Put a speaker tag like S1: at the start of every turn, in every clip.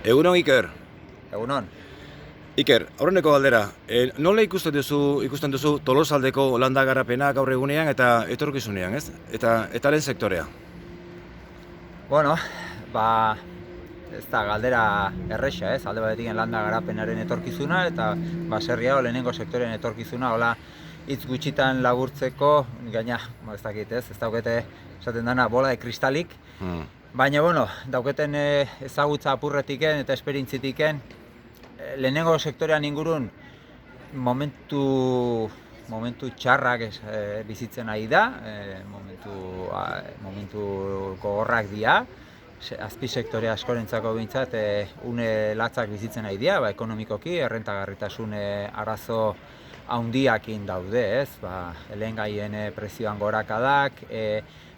S1: Egunon, Iker.
S2: Egunon.
S1: Iker, aurreneko galdera. Nola ikusten duzu Tolosaldeko landa garapena gaur egunean eta etorkizunean, ez? Eta lehen sektorea?
S2: Bueno, ba, ez da galdera erresa, ez? Alde batetik landa garapenaren etorkizuna eta baserria lehenengo sektoren etorkizuna, hola hitz gutxitan laburtzeko, gaina, ez dakit, ez? Ez daukete esaten dana bola de kristalik. Baina, bueno, dauketen ezagutza apurretiken eta esperintzitiken lehenengo sektorean ingurun momentu txarrak bizitzen ari da, momentu gogorrak dira, azpi sektore askorentzako bintzat une latzak bizitzen ari dira, ekonomikoki, errentagarritasun arazo haundiakin daude, ez? Lehengaien prezioan gorakadak,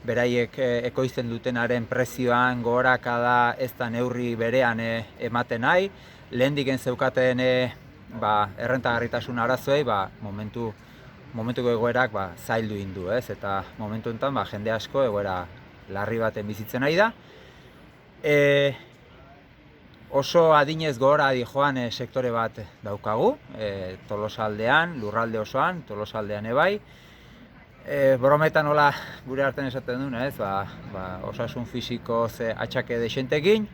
S2: beraiek ekoizten dutenaren prezioan gorakada ez da neurri berean ematen nahi, lehendiken zeukaten errentagarritasun arazoei momentuko egoerak zaildu indu, ez? Eta momentu honetan jende asko egoera larri baten bizitzen ari da. Oso adinez gora joan sektore bat daukagu, Tolosaldean, lurralde osoan, Tolosaldean ebai. Brometan hola gure artean esaten duen, ez? Osasun fisiko atxake dexentekin,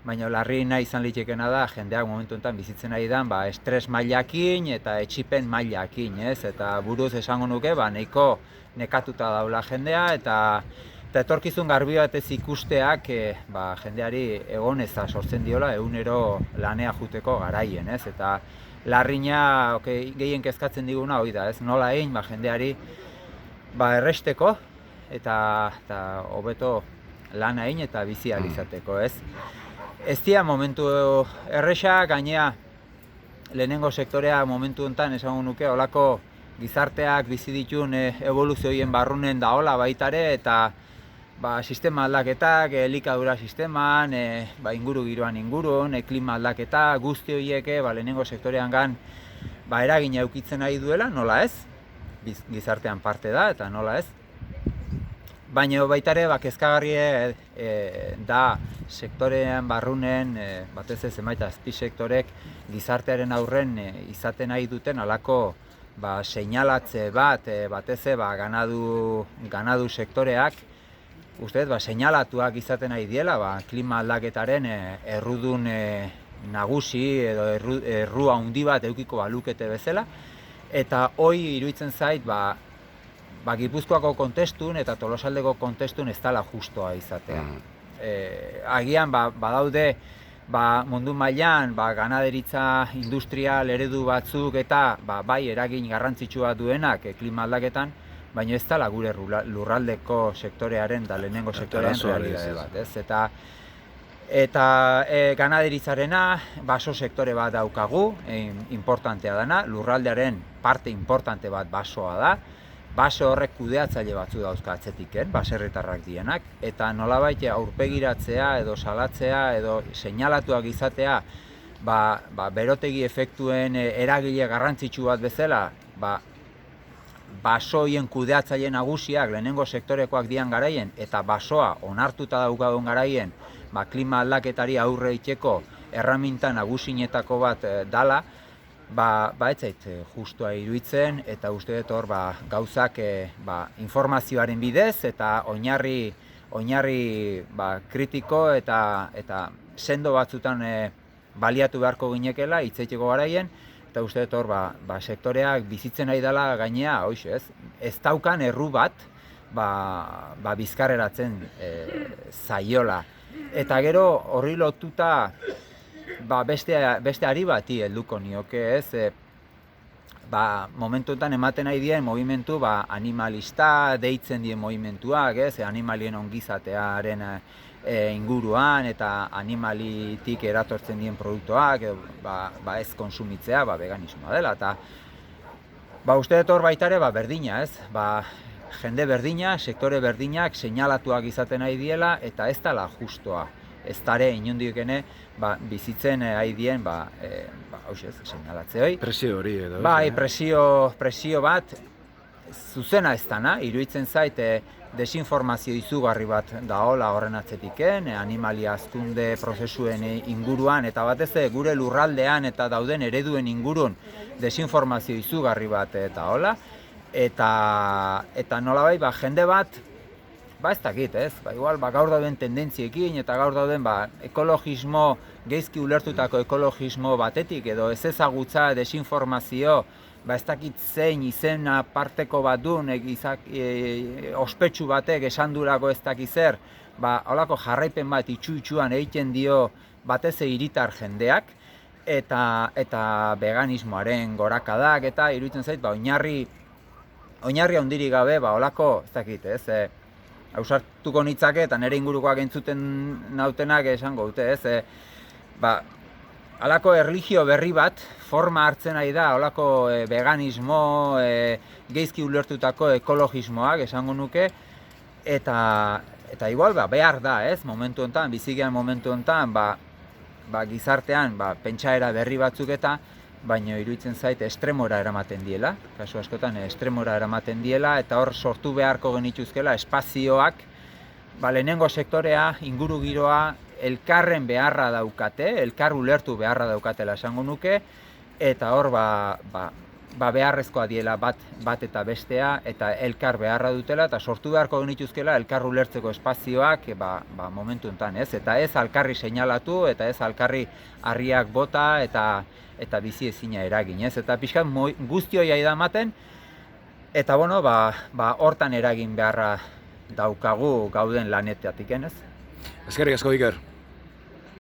S2: baina larriena izan litekena da jendeak momentu honetan bizitzen ari da estres mailakin eta etsipen mailakin, ez? Eta buruz esango nuke nahiko nekatuta daula jendea eta etorkizun garbi batez ikusteak jendeari egoneza sortzen diola egunero lanea juteko garaien, ez? Eta larrina gehien kezkatzen diguna hori da, ez? Nola egin jendeari erresteko eta hobeto lana egin eta bizi ahal izateko, ez? Ez dira momentu erresa, gainea lehenengo sektorea momentu honetan esango nuke holako gizarteak bizi ditun evoluzioien barrunen daola baitare eta sistema aldaketak, elikadura sisteman, inguru giroan ingurun, klima aldaketa, guzti horiek lehenengo sektorean eragina eukitzen ari duela, nola ez? Gizartean parte da eta nola ez? Baina baita ere, kezkagarri da sektorean barrunen, batez ez emaita azpi sektorek gizartearen aurren izaten nahi duten halako seinalatze batez ganadu sektoreak, uste, seinalatuak izaten nahi diela, klima aldaketaren errudun nagusi edo errua handi bat eukiko balukete bezala, eta hori iruditzen zait, Gipuzkoako kontestun eta Tolosaldeko kontestun ez dela justoa izatea. Agian badaude mundu mailan ganaderitza industrial eredu batzuk eta bai eragin garrantzitsua duenak klima aldaketan, baina ez dela gure lurraldeko sektorearen eta lehenengo sektorearen realitate bat, ez? Eta ganaderitzarena baso sektore bat daukagu, importantea dana, lurraldearen parte importante bat basoa da. Baso horrek kudeatzaile batzu dauzka atzetik, baserritarrak dienak, eta nolabait aurpegiratzea edo salatzea edo seinalatuak izatea berotegi efektuen eragile garrantzitsu bat bezala, basoien kudeatzaile nagusiak lehenengo sektorekoak dian garaien eta basoa onartuta daukagun garaien klima aldaketari aurre egiteko erraminta nagusinetako bat dala, ez zait justua iruditzen eta uste dut hor gauzak informazioaren bidez eta oinarri kritiko eta sendo batzutan baliatu beharko ginekela hitz egiteko garaien, eta uste dut hor sektoreak bizitzen ari dela gainea, ez daukan erru bat bizkarreratzen zaiola. Eta gero horri lotuta beste ari bati helduko nioke, ez? Momentu honetan ematen nahi dien movimentu animalista deitzen dien movimentuak, ez? Animalien ongizatearen inguruan eta animalitik eratortzen dien produktuak ez konsumitzea, veganismoa dela. Eta uste dut hor baitare berdina, ez? Jende berdina, sektore berdinak seinalatuak izaten nahi diela eta ez dela justoa. Ez dara inondikene bizitzen ari dien seinalatzea hori.
S1: Presio hori edo.
S2: Presio bat zuzena ez dana, iruditzen zait desinformazio izugarri bat daola horren atzetiken, animalia hazkunde prozesuen inguruan, eta batez gure lurraldean eta dauden ereduen ingurun desinformazio izugarri bat daola, eta nolabait jende bat, ez dakit, igual gaur dauden tendentziekin eta gaur dauden ekologismo, geizki ulertutako ekologismo batetik edo ez ezagutza desinformazio, ez dakit zein izena parteko bat duen, ospetsu batek esandurako ez dakit zer, holako jarraipen bat itxu-itxuan egiten dio batez hiritar jendeak, eta veganismoaren gorakadak, eta iruditzen zait, oinarri handirik gabe, holako, ez dakit, ausartuko nitzake, eta nire ingurukoak entzuten nautenak esango dute, halako erlijio berri bat, forma hartzen ari da, holako veganismo, geizki ulertutako ekologismoak esango nuke, eta igual behar da, momentu honetan, bizigean momentu honetan, gizartean pentsaera berri batzuk baina iruditzen zait estremora eramaten diela, kasu askotan estremora eramaten diela, eta hor sortu beharko genituzkela espazioak, lehenengo sektorea, inguru giroa, elkarren beharra daukate, elkar ulertu beharra daukatela esango nuke, eta hor beharrezkoa diela bat eta bestea, eta elkar beharra dutela, eta sortu beharko genituzkela elkar ulertzeko espazioak momentu enten, eta ez alkarri seinalatu, eta ez alkarri harriak bota, eta bizi ezina eragin, eta pixkat guztioi da ematen, eta hortan eragin beharra daukagu gauden lanetatik,
S1: Eskerrik asko, Iker.